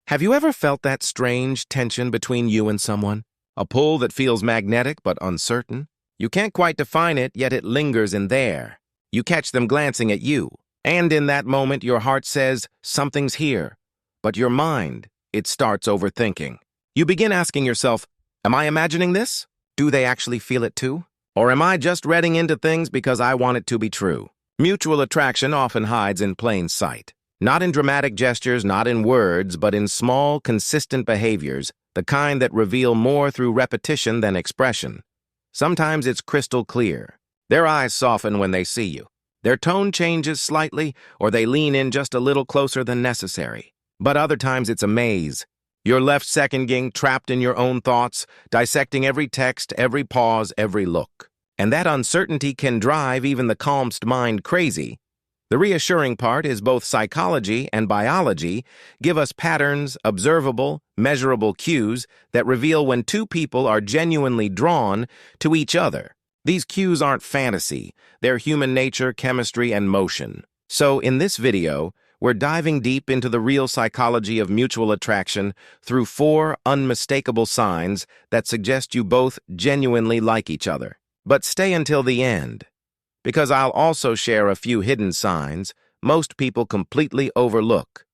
Have you ever felt that strange tension between you and someone? A pull that feels magnetic but uncertain? You can't quite define it, yet it lingers in there. You catch them glancing at you, and in that moment your heart says, something's here. But your mind, it starts overthinking. You begin asking yourself, am I imagining this? Do they actually feel it too? Or am I just reading into things because I want it to be true? Mutual attraction often hides in plain sight. Not in dramatic gestures, not in words, but in small, consistent behaviors, the kind that reveal more through repetition than expression. Sometimes it's crystal clear. Their eyes soften when they see you. Their tone changes slightly, or they lean in just a little closer than necessary. But other times it's a maze. You're left second-guessing, trapped in your own thoughts, dissecting every text, every pause, every look. And that uncertainty can drive even the calmest mind crazy. The reassuring part is both psychology and biology give us patterns, observable, measurable cues that reveal when two people are genuinely drawn to each other. These cues aren't fantasy, they're human nature, chemistry, and motion. So in this video, we're diving deep into the real psychology of mutual attraction through 4 unmistakable signs that suggest you both genuinely like each other. But stay until the end, because I'll also share a few hidden signs most people completely overlook.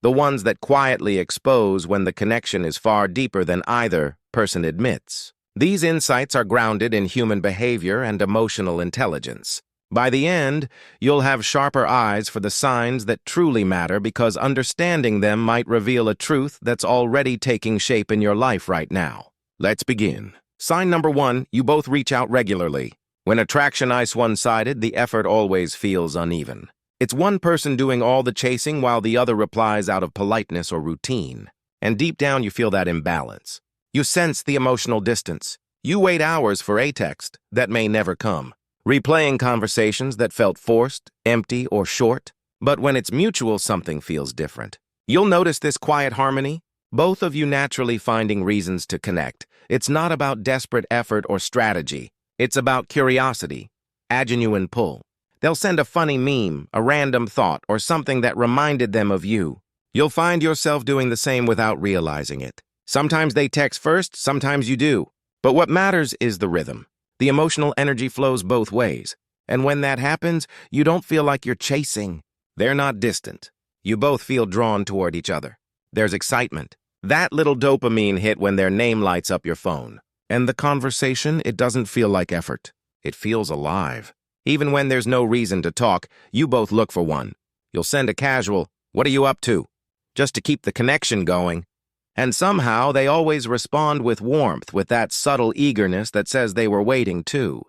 The ones that quietly expose when the connection is far deeper than either person admits. These insights are grounded in human behavior and emotional intelligence. By the end, you'll have sharper eyes for the signs that truly matter because understanding them might reveal a truth that's already taking shape in your life right now. Let's begin. Sign number 1, you both reach out regularly. When attraction is one-sided, the effort always feels uneven. It's one person doing all the chasing while the other replies out of politeness or routine. And deep down you feel that imbalance. You sense the emotional distance. You wait hours for a text that may never come, replaying conversations that felt forced, empty, or short. But when it's mutual, something feels different. You'll notice this quiet harmony, both of you naturally finding reasons to connect. It's not about desperate effort or strategy. It's about curiosity, a genuine pull. They'll send a funny meme, a random thought, or something that reminded them of you. You'll find yourself doing the same without realizing it. Sometimes they text first, sometimes you do. But what matters is the rhythm. The emotional energy flows both ways. And when that happens, you don't feel like you're chasing. They're not distant. You both feel drawn toward each other. There's excitement. That little dopamine hit when their name lights up your phone. And the conversation, it doesn't feel like effort. It feels alive. Even when there's no reason to talk, you both look for one. You'll send a casual, "What are you up to?" just to keep the connection going. And somehow they always respond with warmth, with that subtle eagerness that says they were waiting too.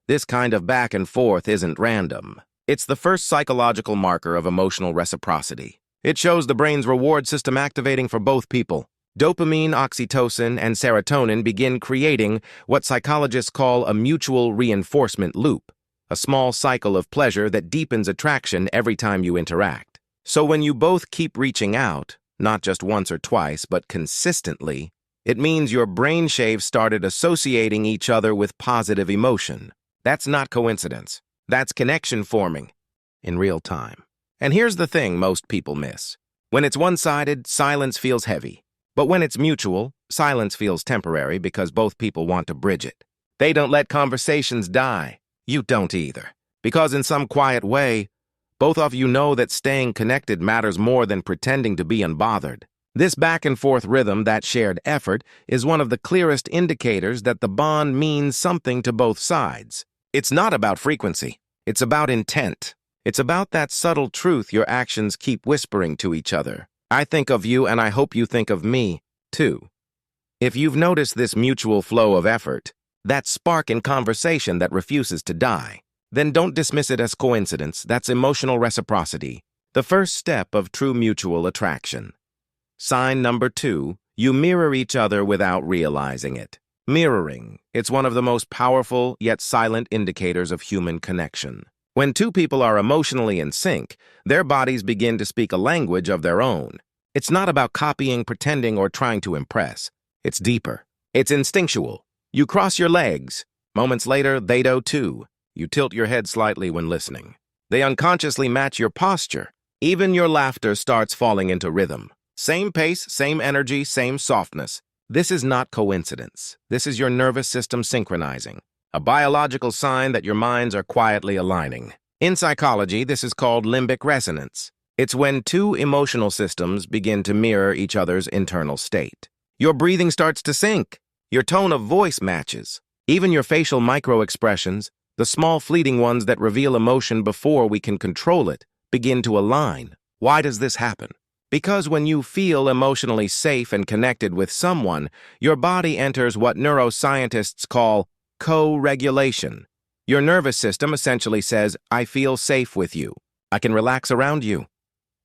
This kind of back and forth isn't random. It's the first psychological marker of emotional reciprocity. It shows the brain's reward system activating for both people. Dopamine, oxytocin, and serotonin begin creating what psychologists call a mutual reinforcement loop, a small cycle of pleasure that deepens attraction every time you interact. So when you both keep reaching out, not just once or twice, but consistently, it means your brain waves started associating each other with positive emotion. That's not coincidence. That's connection forming in real time. And here's the thing most people miss. When it's one-sided, silence feels heavy. But when it's mutual, silence feels temporary because both people want to bridge it. They don't let conversations die. You don't either. Because in some quiet way, both of you know that staying connected matters more than pretending to be unbothered. This back-and-forth rhythm, that shared effort, is one of the clearest indicators that the bond means something to both sides. It's not about frequency. It's about intent. It's about that subtle truth your actions keep whispering to each other. I think of you and I hope you think of me, too. If you've noticed this mutual flow of effort, that spark in conversation that refuses to die, then don't dismiss it as coincidence. That's emotional reciprocity, the first step of true mutual attraction. Sign number 2, you mirror each other without realizing it. Mirroring, it's one of the most powerful yet silent indicators of human connection. When two people are emotionally in sync, their bodies begin to speak a language of their own. It's not about copying, pretending, or trying to impress. It's deeper. It's instinctual. You cross your legs. Moments later, they do too. You tilt your head slightly when listening. They unconsciously match your posture. Even your laughter starts falling into rhythm. Same pace, same energy, same softness. This is not coincidence. This is your nervous system synchronizing, a biological sign that your minds are quietly aligning. In psychology, this is called limbic resonance. It's when two emotional systems begin to mirror each other's internal state. Your breathing starts to sync. Your tone of voice matches. Even your facial micro-expressions, the small fleeting ones that reveal emotion before we can control it, begin to align. Why does this happen? Because when you feel emotionally safe and connected with someone, your body enters what neuroscientists call co-regulation. Your nervous system essentially says, I feel safe with you. I can relax around you.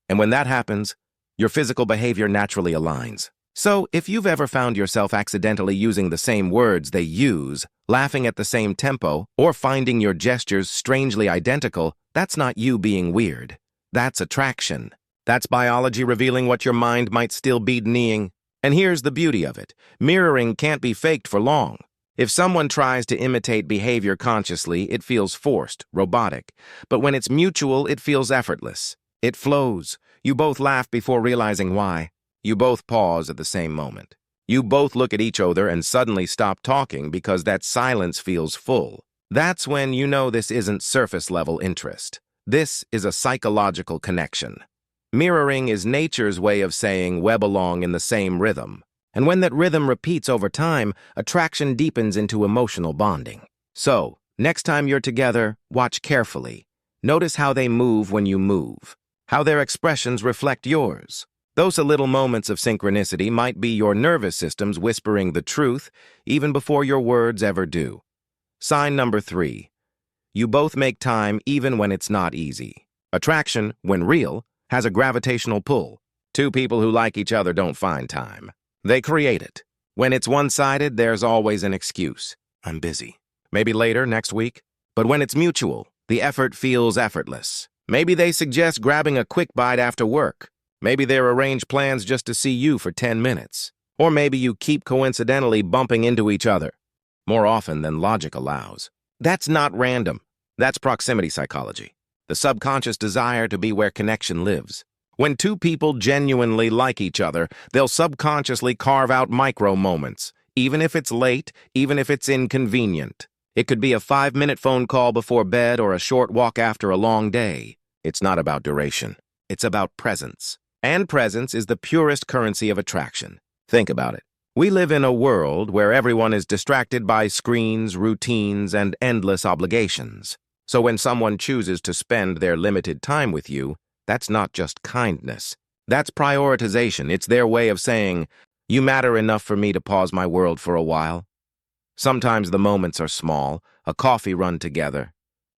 And when that happens, your physical behavior naturally aligns. So, if you've ever found yourself accidentally using the same words they use, laughing at the same tempo, or finding your gestures strangely identical, that's not you being weird. That's attraction. That's biology revealing what your mind might still be denying. And here's the beauty of it. Mirroring can't be faked for long. If someone tries to imitate behavior consciously, it feels forced, robotic. But when it's mutual, it feels effortless. It flows. You both laugh before realizing why. You both pause at the same moment. You both look at each other and suddenly stop talking because that silence feels full. That's when you know this isn't surface-level interest. This is a psychological connection. Mirroring is nature's way of saying we belong in the same rhythm. And when that rhythm repeats over time, attraction deepens into emotional bonding. So, next time you're together, watch carefully. Notice how they move when you move, how their expressions reflect yours. Those little moments of synchronicity might be your nervous system's whispering the truth, even before your words ever do. Sign number 3. You both make time even when it's not easy. Attraction, when real, has a gravitational pull. Two people who like each other don't find time. They create it. When it's one-sided, there's always an excuse. I'm busy. Maybe later, next week. But when it's mutual, the effort feels effortless. Maybe they suggest grabbing a quick bite after work. Maybe they arrange plans just to see you for 10 minutes. Or maybe you keep coincidentally bumping into each other, more often than logic allows. That's not random. That's proximity psychology. The subconscious desire to be where connection lives. When two people genuinely like each other, they'll subconsciously carve out micro moments, even if it's late, even if it's inconvenient. It could be a 5-minute phone call before bed or a short walk after a long day. It's not about duration. It's about presence. And presence is the purest currency of attraction. Think about it. We live in a world where everyone is distracted by screens, routines, and endless obligations. So when someone chooses to spend their limited time with you, that's not just kindness. That's prioritization. It's their way of saying, you matter enough for me to pause my world for a while. Sometimes the moments are small, a coffee run together,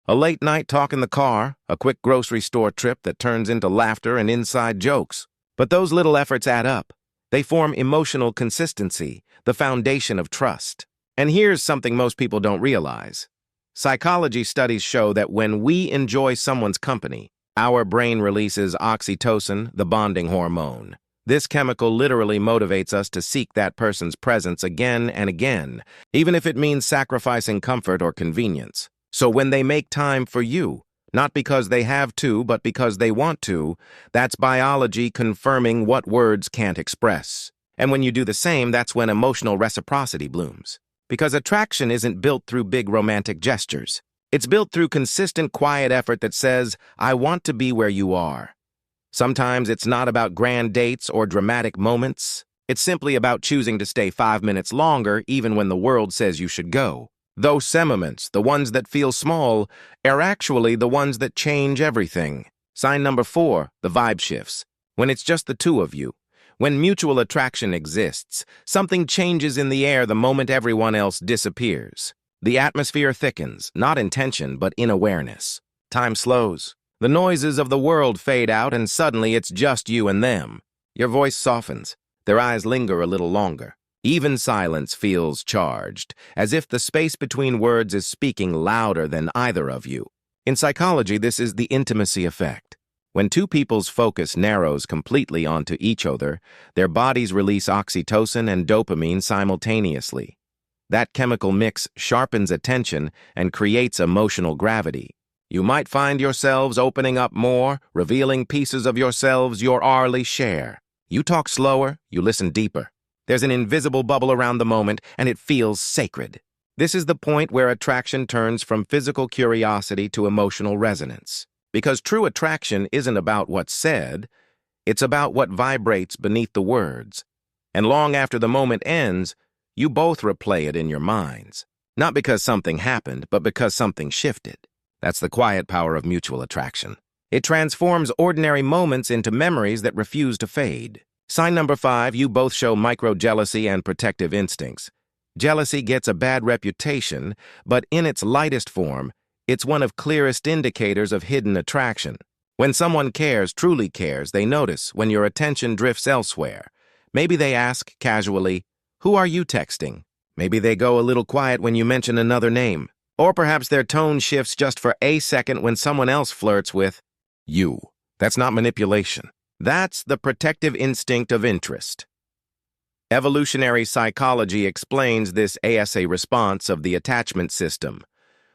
a late night talk in the car, a quick grocery store trip that turns into laughter and inside jokes. But those little efforts add up. They form emotional consistency, the foundation of trust. And here's something most people don't realize. Psychology studies show that when we enjoy someone's company, our brain releases oxytocin, the bonding hormone. This chemical literally motivates us to seek that person's presence again and again, even if it means sacrificing comfort or convenience. So when they make time for you, not because they have to, but because they want to, that's biology confirming what words can't express. And when you do the same, that's when emotional reciprocity blooms. Because attraction isn't built through big romantic gestures. It's built through consistent, quiet effort that says, I want to be where you are. Sometimes it's not about grand dates or dramatic moments. It's simply about choosing to stay 5 minutes longer even when the world says you should go. Those moments, the ones that feel small, are actually the ones that change everything. Sign number 4, the vibe shifts. When it's just the two of you. When mutual attraction exists, something changes in the air the moment everyone else disappears. The atmosphere thickens, not in tension, but in awareness. Time slows. The noises of the world fade out, and suddenly it's just you and them. Your voice softens. Their eyes linger a little longer. Even silence feels charged, as if the space between words is speaking louder than either of you. In psychology, this is the intimacy effect. When two people's focus narrows completely onto each other, their bodies release oxytocin and dopamine simultaneously. That chemical mix sharpens attention and creates emotional gravity. You might find yourselves opening up more, revealing pieces of yourselves you rarely share. You talk slower, you listen deeper. There's an invisible bubble around the moment, and it feels sacred. This is the point where attraction turns from physical curiosity to emotional resonance. Because true attraction isn't about what's said, it's about what vibrates beneath the words. And long after the moment ends, you both replay it in your minds. Not because something happened, but because something shifted. That's the quiet power of mutual attraction. It transforms ordinary moments into memories that refuse to fade. Sign number 5, you both show micro-jealousy and protective instincts. Jealousy gets a bad reputation, but in its lightest form, it's one of clearest indicators of hidden attraction. When someone cares, truly cares, they notice when your attention drifts elsewhere. Maybe they ask casually, "Who are you texting?" Maybe they go a little quiet when you mention another name. Or perhaps their tone shifts just for a second when someone else flirts with you. That's not manipulation. That's the protective instinct of interest. Evolutionary psychology explains this ASA response of the attachment system.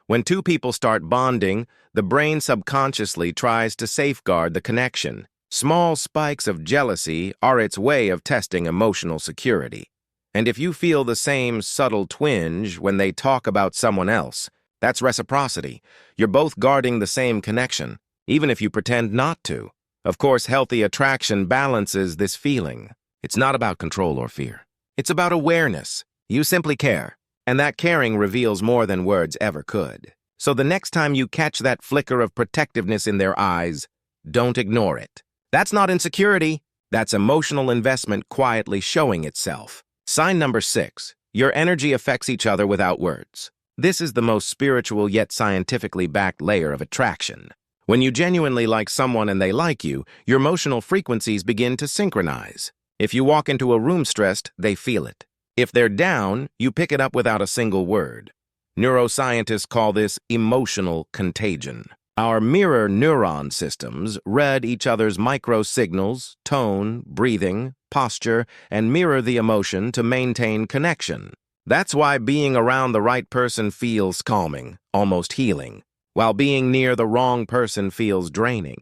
When two people start bonding, the brain subconsciously tries to safeguard the connection. Small spikes of jealousy are its way of testing emotional security. And if you feel the same subtle twinge when they talk about someone else, that's reciprocity. You're both guarding the same connection, even if you pretend not to. Of course, healthy attraction balances this feeling. It's not about control or fear. It's about awareness. You simply care. And that caring reveals more than words ever could. So the next time you catch that flicker of protectiveness in their eyes, don't ignore it. That's not insecurity. That's emotional investment quietly showing itself. Sign number 6, your energy affects each other without words. This is the most spiritual yet scientifically backed layer of attraction. When you genuinely like someone and they like you, your emotional frequencies begin to synchronize. If you walk into a room stressed, they feel it. If they're down, you pick it up without a single word. Neuroscientists call this emotional contagion. Our mirror neuron systems read each other's micro signals, tone, breathing, posture, and mirror the emotion to maintain connection. That's why being around the right person feels calming, almost healing, while being near the wrong person feels draining.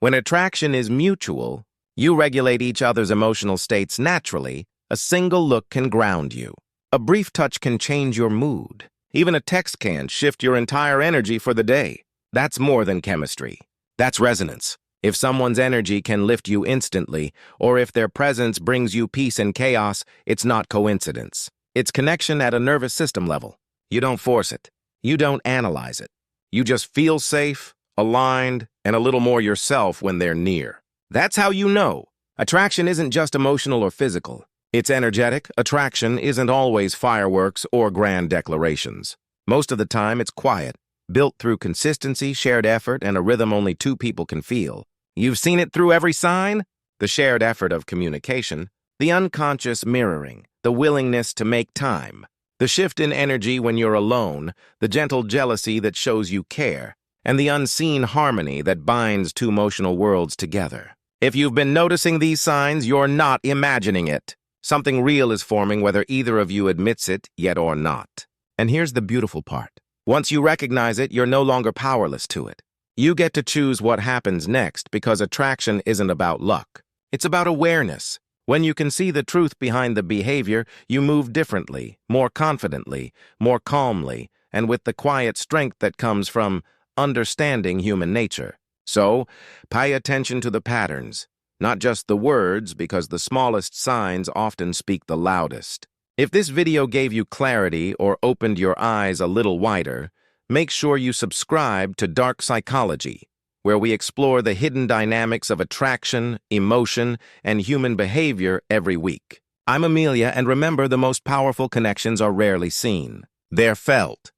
When attraction is mutual, you regulate each other's emotional states naturally. A single look can ground you. A brief touch can change your mood. Even a text can shift your entire energy for the day. That's more than chemistry. That's resonance. If someone's energy can lift you instantly, or if their presence brings you peace in chaos, it's not coincidence. It's connection at a nervous system level. You don't force it. You don't analyze it. You just feel safe, aligned, and a little more yourself when they're near. That's how you know. Attraction isn't just emotional or physical. It's energetic. Attraction isn't always fireworks or grand declarations. Most of the time, it's quiet, built through consistency, shared effort, and a rhythm only two people can feel. You've seen it through every sign? The shared effort of communication, the unconscious mirroring, the willingness to make time, the shift in energy when you're alone, the gentle jealousy that shows you care, and the unseen harmony that binds two emotional worlds together. If you've been noticing these signs, you're not imagining it. Something real is forming whether either of you admits it yet or not. And here's the beautiful part. Once you recognize it, you're no longer powerless to it. You get to choose what happens next because attraction isn't about luck. It's about awareness. When you can see the truth behind the behavior, you move differently, more confidently, more calmly, and with the quiet strength that comes from understanding human nature. So, pay attention to the patterns, not just the words, because the smallest signs often speak the loudest. If this video gave you clarity or opened your eyes a little wider, make sure you subscribe to Dark Psychology, where we explore the hidden dynamics of attraction, emotion, and human behavior every week. I'm Amelia, and remember, the most powerful connections are rarely seen. They're felt.